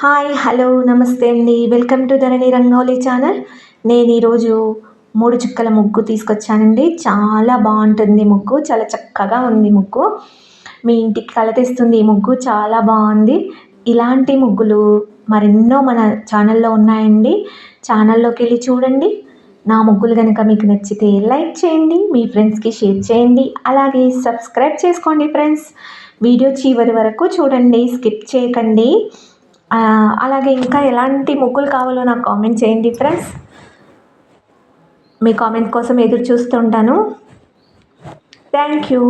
Hi hello నమస్తే అండి. Welcome to Dharani rangoli channel. నేను ఈరోజు 3 చుక్కల ముగ్గు తీసుకొచ్చానండి. చాలా బాగుంటుంది ముగ్గు. చాలా చక్కగా ఉంది ముగ్గు. మీ ఇంటికి కళ తెస్తుంది ఈ ముగ్గు. చాలా బాగుంది. ఇలాంటి ముగ్గులు మరెన్నో మన ఛానల్లో ఉన్నాయండి. ఛానల్లోకి వెళ్ళి చూడండి. నా ముగ్గులు కనుక మీకు నచ్చితే లైక్ చేయండి, మీ ఫ్రెండ్స్కి షేర్ చేయండి, అలాగే సబ్స్క్రైబ్ చేసుకోండి ఫ్రెండ్స్. వీడియో చివరి వరకు చూడండి, స్కిప్ చేయకండి. అలాగే ఇంకా ఎలాంటి ముగ్గులు కావాలో నాకు కామెంట్ చేయండి ఫ్రెండ్స్. మీ కామెంట్ కోసం ఎదురు చూస్తుంటాను. Thank you.